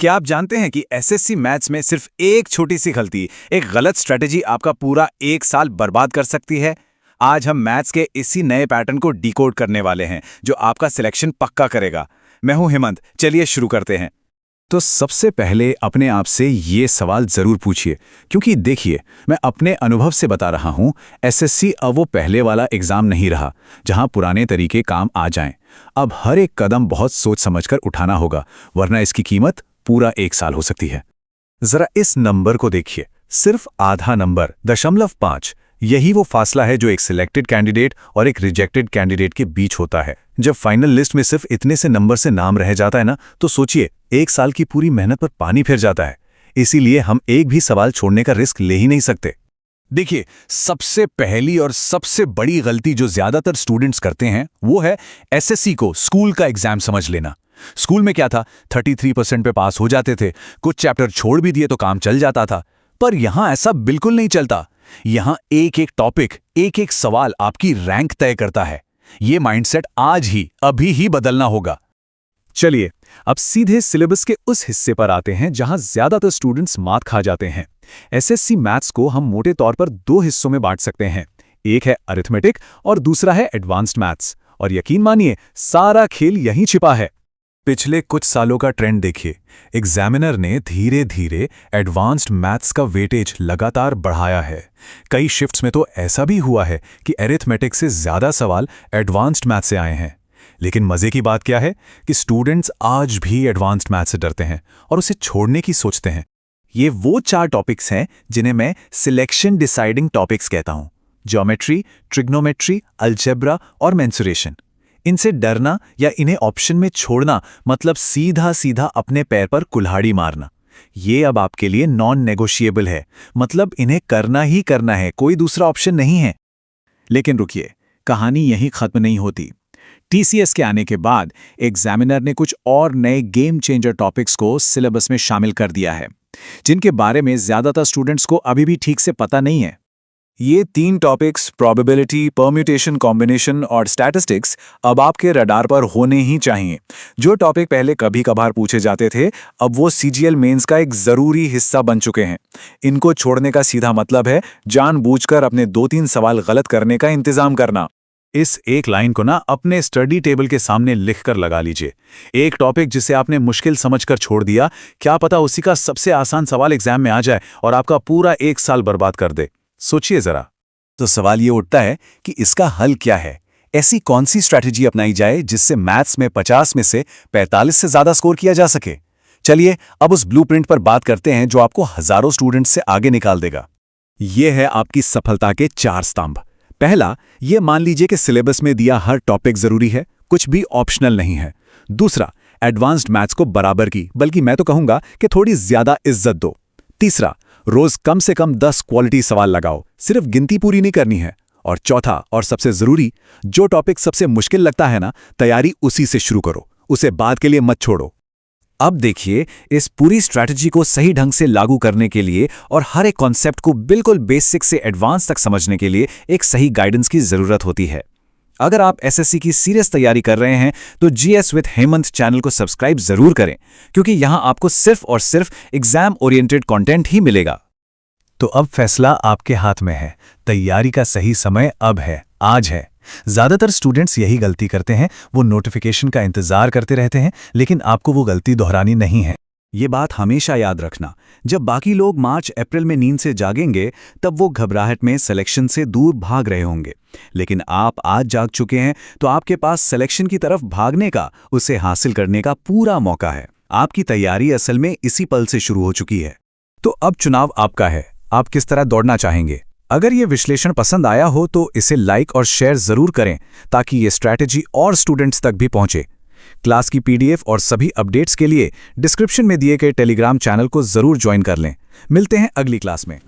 क्या आप जानते हैं कि एसएससी मैथ्स में सिर्फ एक छोटी सी गलती, एक गलत स्ट्रेटेजी आपका पूरा एक साल बर्बाद कर सकती है? आज हम मैथ्स के इसी नए पैटर्न को डिकोड करने वाले हैं, जो आपका सिलेक्शन पक्का करेगा। मैं हूं हेमंत, चलिए शुरू करते हैं। तो सबसे पहले अपने आप से ये सवाल जरूर पूछिए, क्योंकि देखिए, मैं अपने अनुभव से बता रहा हूं, एसएससी अब वो पहले वाला एग्जाम नहीं रहा, जहां पुराने तरीके काम आ जाएं। अब हर एक कदम बहुत सोच समझकर उठाना होगा, वरना इसकी कीमत पूरा एक साल हो सकती है। जरा इस नंबर को देखिए, सिर्फ आधा नंबर 0.5, यही वो फासला है जो एक सिलेक्टेड कैंडिडेट और एक रिजेक्टेड कैंडिडेट के बीच होता है। जब फाइनल लिस्ट में सिर्फ इतने से नंबर से नाम रह जाता है ना, तो सोचिए, एक साल की पूरी मेहनत पर पानी फिर जाता है। इसीलिए हम एक भी सवाल छोड़ने का रिस्क ले ही नहीं सकते। देखिए, सबसे पहली और सबसे बड़ी गलती जो ज्यादातर स्टूडेंट्स करते हैं, वो है एसएससी को स्कूल का एग्जाम समझ लेना। स्कूल में क्या था, 33% पे पास हो जाते थे, कुछ चैप्टर छोड़ भी दिए तो काम चल जाता था। पर यहां ऐसा बिल्कुल नहीं चलता। यहां एक एक टॉपिक, एक एक सवाल आपकी रैंक तय करता है। ये माइंडसेट आज ही, अभी ही बदलना होगा। चलिए, अब सीधे सिलेबस के उस हिस्से पर आते हैं जहां ज्यादातर स्टूडेंट्स मात खा जाते हैं। एसएससी मैथ्स को हम मोटे तौर पर दो हिस्सों में बांट सकते हैं। एक है अरिथमेटिक और दूसरा है एडवांस्ड मैथ्स। और यकीन मानिए, सारा खेल यहीं छिपा है। पिछले कुछ सालों का ट्रेंड देखिए, एग्जामिनर ने धीरे धीरे एडवांस्ड मैथ्स का वेटेज लगातार बढ़ाया है। कई शिफ्ट्स में तो ऐसा भी हुआ है कि अरिथमेटिक से ज्यादा सवाल एडवांस्ड मैथ्स से आए हैं। लेकिन मजे की बात क्या है कि स्टूडेंट्स आज भी एडवांस्ड मैथ्स से डरते हैं और उसे छोड़ने की सोचते हैं। ये वो 4 टॉपिक्स हैं जिन्हें मैं सिलेक्शन डिसाइडिंग टॉपिक्स कहता हूं: ज्योमेट्री, ट्रिग्नोमेट्री, अलजेब्रा और मेंसुरेशन। इनसे डरना या इन्हें ऑप्शन में छोड़ना मतलब सीधा सीधा अपने पैर पर कुल्हाड़ी मारना। ये अब आपके लिए नॉन नेगोशिएबल है, मतलब इन्हें करना ही करना है, कोई दूसरा ऑप्शन नहीं है। लेकिन रुकिए, कहानी यहीं खत्म नहीं होती। टीसीएस के आने के बाद एग्जामिनर ने कुछ और नए गेम चेंजर टॉपिक्स को सिलेबस में शामिल कर दिया है, जिनके बारे में ज्यादातर स्टूडेंट्स को अभी भी ठीक से पता नहीं है। ये 3 टॉपिक्स, प्रोबेबिलिटी, परम्यूटेशन, कॉम्बिनेशन और स्टैटिस्टिक्स, अब आपके रडार पर होने ही चाहिए। जो टॉपिक पहले कभी कभार पूछे जाते थे, अब वो सीजीएल मेंस का एक जरूरी हिस्सा बन चुके हैं। इनको छोड़ने का सीधा मतलब है जानबूझकर अपने 2-3 सवाल गलत करने का इंतजाम करना। इस एक लाइन को ना अपने स्टडी टेबल के सामने लिखकर लगा लीजिए। एक टॉपिक जिसे आपने मुश्किल समझकर छोड़ दिया, क्या पता उसी का सबसे आसान सवाल एग्जाम में आ जाए और आपका पूरा एक साल बर्बाद कर दे। सोचिए जरा। तो सवाल ये उठता है कि इसका हल क्या है? ऐसी कौन सी स्ट्रैटेजी अपनाई जाए जिससे मैथ्स में 50 में से 45 से ज्यादा स्कोर किया जा सके? चलिए, अब उस ब्लूप्रिंट पर बात करते हैं जो आपको हजारों स्टूडेंट्स से आगे निकाल देगा। यह है आपकी सफलता के 4 स्तंभ। पहला, यह मान लीजिए कि सिलेबस में दिया हर टॉपिक जरूरी है, कुछ भी ऑप्शनल नहीं है। दूसरा, एडवांस्ड मैथ्स को बराबर की, बल्कि मैं तो कहूंगा कि थोड़ी ज्यादा इज्जत दो। तीसरा, रोज कम से कम 10 क्वालिटी सवाल लगाओ, सिर्फ गिनती पूरी नहीं करनी है। और चौथा और सबसे जरूरी, जो टॉपिक सबसे मुश्किल लगता है ना, तैयारी उसी से शुरू करो, उसे बाद के लिए मत छोड़ो। अब देखिए, इस पूरी स्ट्रैटेजी को सही ढंग से लागू करने के लिए और हर एक कॉन्सेप्ट को बिल्कुल बेसिक से एडवांस तक समझने के लिए एक सही गाइडेंस की जरूरत होती है। अगर आप एसएससी की सीरियस तैयारी कर रहे हैं तो जीएस विद हेमंत चैनल को सब्सक्राइब जरूर करें, क्योंकि यहां आपको सिर्फ और सिर्फ एग्जाम ओरिएंटेड कंटेंट ही मिलेगा। तो अब फैसला आपके हाथ में है। तैयारी का सही समय अब है, आज है। ज्यादातर स्टूडेंट्स यही गलती करते हैं, वो नोटिफिकेशन का इंतजार करते रहते हैं, लेकिन आपको वो गलती दोहरानी नहीं है। ये बात हमेशा याद रखना, जब बाकी लोग मार्च अप्रैल में नींद से जागेंगे, तब वो घबराहट में सिलेक्शन से दूर भाग रहे होंगे। लेकिन आप आज जाग चुके हैं, तो आपके पास सिलेक्शन की तरफ भागने का, उसे हासिल करने का पूरा मौका है। आपकी तैयारी असल में इसी पल से शुरू हो चुकी है। तो अब चुनाव आपका है, आप किस तरह दौड़ना चाहेंगे। अगर ये विश्लेषण पसंद आया हो तो इसे लाइक और शेयर जरूर करें, ताकि ये स्ट्रैटेजी और स्टूडेंट्स तक भी पहुंचे। क्लास की पीडीएफ और सभी अपडेट्स के लिए डिस्क्रिप्शन में दिए गए टेलीग्राम चैनल को जरूर ज्वाइन कर लें। मिलते हैं अगली क्लास में।